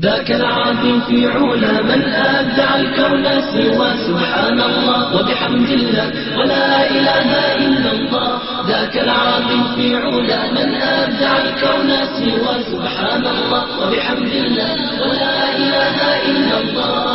ذاك العظيم في علا من أبدع الكون سوى سبحان الله وبحمد الله ولا إله إلا الله. ذاك العظيم في علا من أبدع الكون سوى سبحان الله وبحمد الله ولا إله إلا الله.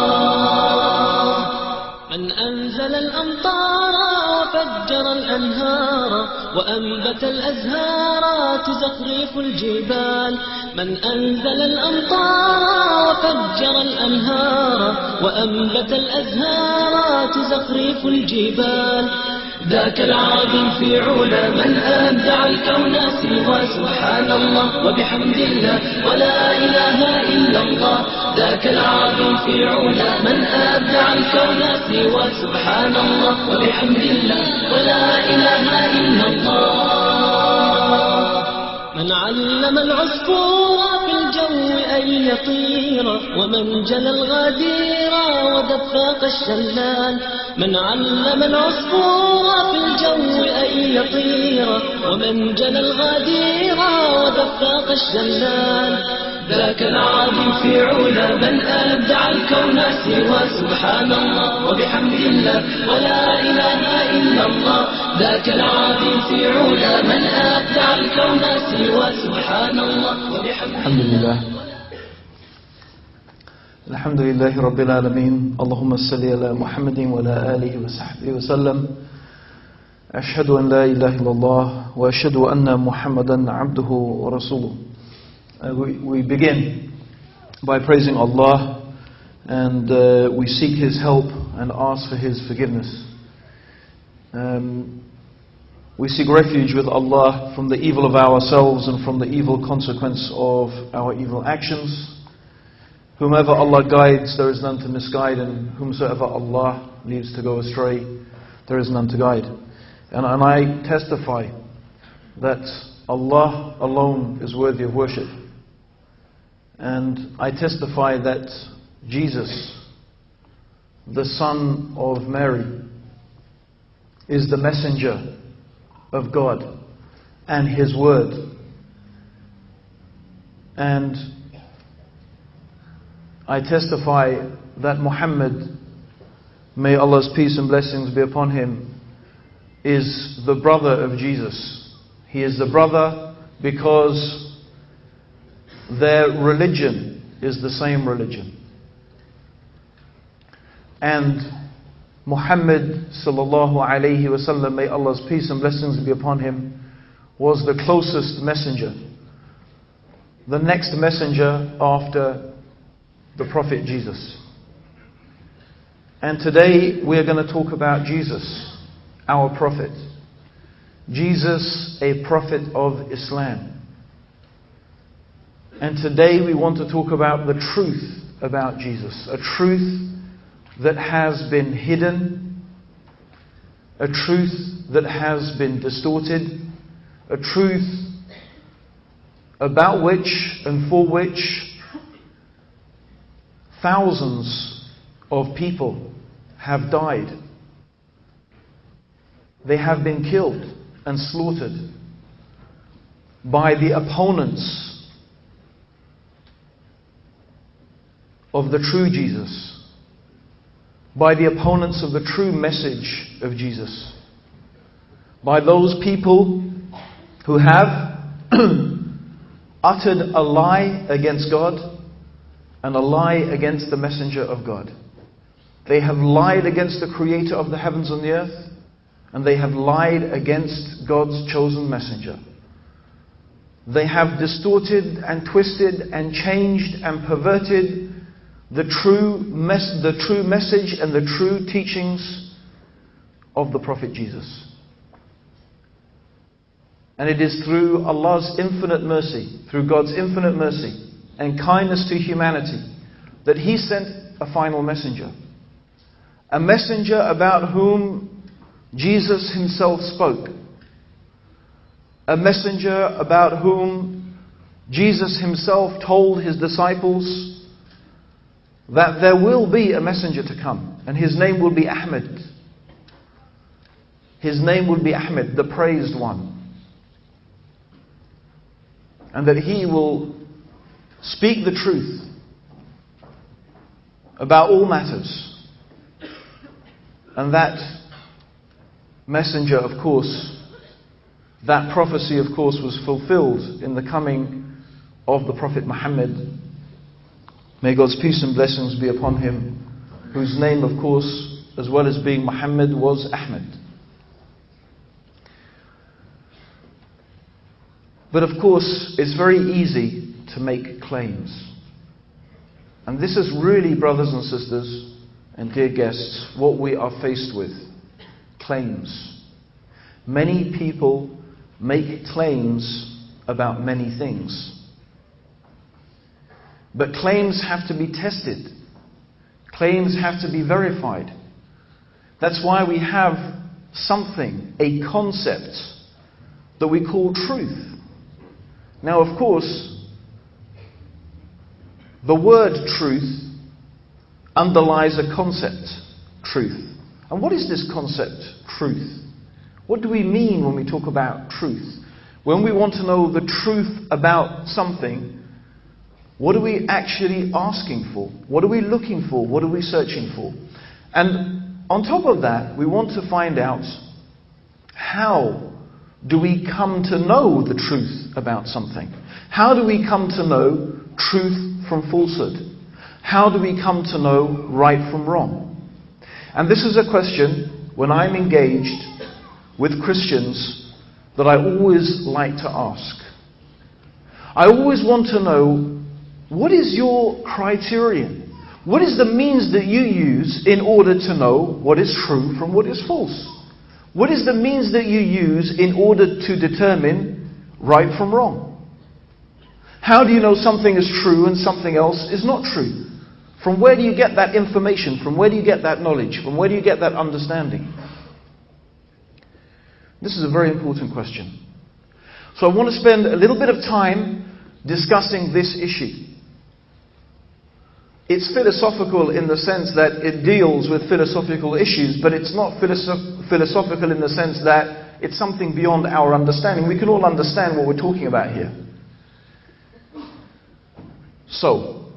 من أنزل الأمطار وفجر الأنهار وأنبت الأزهار تزخرف الجبال. من أنزل الأمطار وفجر الأنهار وأنبت الأزهار تزخرف الجبال. ذاك العظيم في علا من أبدع الكون سوى سبحان الله وبحمد الله ولا إله إلا الله. ذاك العظيم في علا من أبدع الكون سوى سبحان الله وبحمد الله ولا إله إلا الله. من علم العصفور في الجو أن يطير ومن جلى الغدير ودفاق الشلال. من علم العصفور في الجو أن يطير ومن جلى الغدير ودفاق الشلال. ذاك العظيم في علا من أبدع الكون سوى سبحان الله وبحمد الله ولا إله إلا الله. ذاك العظيم في علا من أبدع الكون سوى سبحان الله وبحمد الله. الحمد لله. الحمد لله رب العالمين. اللهم صل على محمد وعلى آله وصحبه وسلم. أشهد أن لا إله إلا الله وأشهد أن محمدا عبده ورسوله. We begin by praising Allah and we seek His help and ask for His forgiveness. We seek refuge with Allah from the evil of ourselves and from the evil consequence of our evil actions. Whomever Allah guides, there is none to misguide, and whomsoever Allah leaves to go astray, there is none to guide. And I testify that Allah alone is worthy of worship. And I testify that Jesus, the Son of Mary, is the messenger of God and His Word. And I testify that Muhammad, may Allah's peace and blessings be upon him, is the brother of Jesus. He is the brother because their religion is the same religion. And Muhammad sallallahu alayhi wasallam, may Allah's peace and blessings be upon him, was the closest messenger, the next messenger after the Prophet Jesus. And today we are going to talk about Jesus, our Prophet. Jesus, a Prophet of Islam. And today we want to talk about the truth about Jesus. A truth that has been hidden. A truth that has been distorted. A truth about which and for which thousands of people have died. They have been killed and slaughtered by the opponents of the true Jesus, by the opponents of the true message of Jesus, by those people who have uttered a lie against God and a lie against the messenger of God. They have lied against the creator of the heavens and the earth, and they have lied against God's chosen messenger. They have distorted and twisted and changed and perverted the true message and the true teachings of the Prophet Jesus. And it is through Allah's infinite mercy, through God's infinite mercy and kindness to humanity, that He sent a final messenger. A messenger about whom Jesus Himself spoke. A messenger about whom Jesus Himself told His disciples that there will be a messenger to come, and His name will be Ahmed. His name will be Ahmed, the praised one. And that He will speak the truth about all matters. And that messenger, of course, that prophecy, of course, was fulfilled in the coming of the Prophet Muhammad. May God's peace and blessings be upon him, whose name, of course, as well as being Muhammad, was Ahmed. But of course, it's very easy to make claims. And this is really, brothers and sisters, and dear guests, what we are faced with. Claims. Many people make claims about many things. But claims have to be tested. Claims have to be verified. That's why we have something, a concept, that we call truth. Now, of course, the word truth underlies a concept, truth. And what is this concept, truth? What do we mean when we talk about truth? When we want to know the truth about something, what are we actually asking for? What are we looking for? What are we searching for? And on top of that, we want to find out, how do we come to know the truth about something? How do we come to know truth from falsehood? How do we come to know right from wrong? And this is a question, when I'm engaged with Christians, that I always like to ask. I always want to know, what is your criterion? What is the means that you use in order to know what is true from what is false? What is the means that you use in order to determine right from wrong? How do you know something is true and something else is not true? From where do you get that information? From where do you get that knowledge? From where do you get that understanding? This is a very important question. So I want to spend a little bit of time discussing this issue. It's philosophical in the sense that it deals with philosophical issues, but it's not philosophical in the sense that it's something beyond our understanding. We can all understand what we're talking about here. So,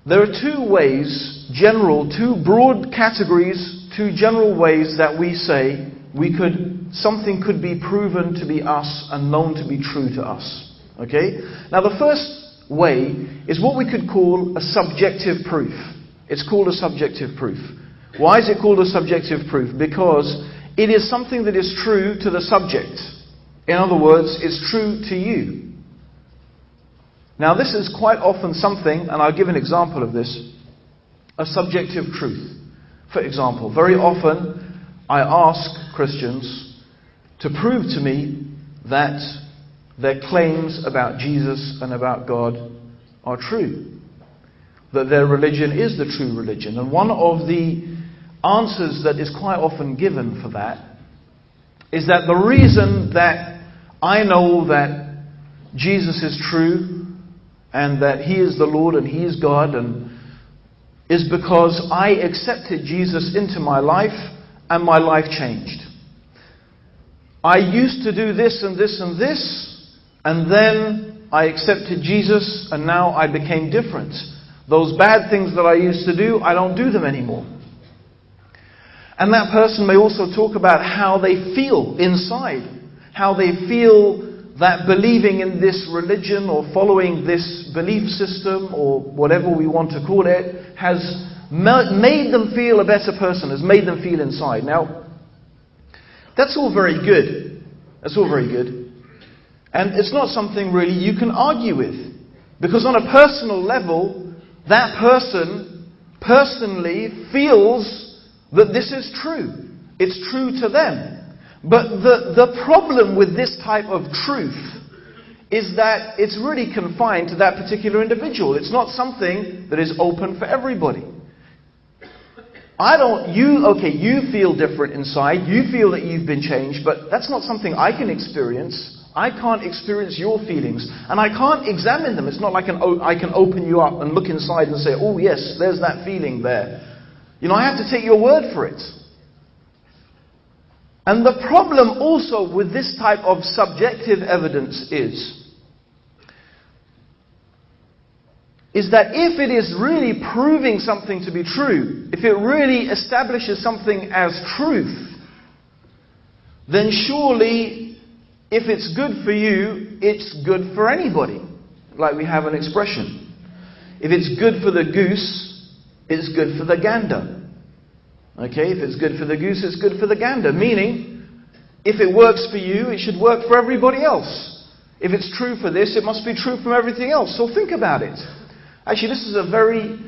there are two ways, two broad categories, two general ways that we say something could be proven to be us and known to be true to us. Okay? Now the first way is what we could call a subjective proof. It's called a subjective proof. Why is it called a subjective proof? Because it is something that is true to the subject. In other words, it's true to you. Now this is quite often something, and I'll give an example of this, a subjective truth. For example, very often I ask Christians to prove to me that their claims about Jesus and about God are true. That their religion is the true religion. And one of the answers that is quite often given for that is that the reason that I know that Jesus is true and that He is the Lord and He is God is because I accepted Jesus into my life and my life changed. I used to do this and this and this, and then I accepted Jesus and now I became different. Those bad things that I used to do, I don't do them anymore. And that person may also talk about how they feel inside. How they feel that believing in this religion or following this belief system or whatever we want to call it has made them feel a better person, has made them feel inside. Now, that's all very good. That's all very good. And it's not something really you can argue with. Because on a personal level, that person personally feels that this is true. It's true to them. But the problem with this type of truth is that it's really confined to that particular individual. It's not something that is open for everybody. You feel different inside, you feel that you've been changed, but that's not something I can experience. I can't experience your feelings, and I can't examine them. It's not like I can open you up and look inside and say, oh yes, there's that feeling there. I have to take your word for it. And the problem also with this type of subjective evidence is is that if it is really proving something to be true, if it really establishes something as truth, then surely if it's good for you, it's good for anybody. Like we have an expression. If it's good for the goose, it's good for the gander. Okay, if it's good for the goose, it's good for the gander. Meaning, if it works for you, it should work for everybody else. If it's true for this, it must be true for everything else. So think about it. Actually, this is a very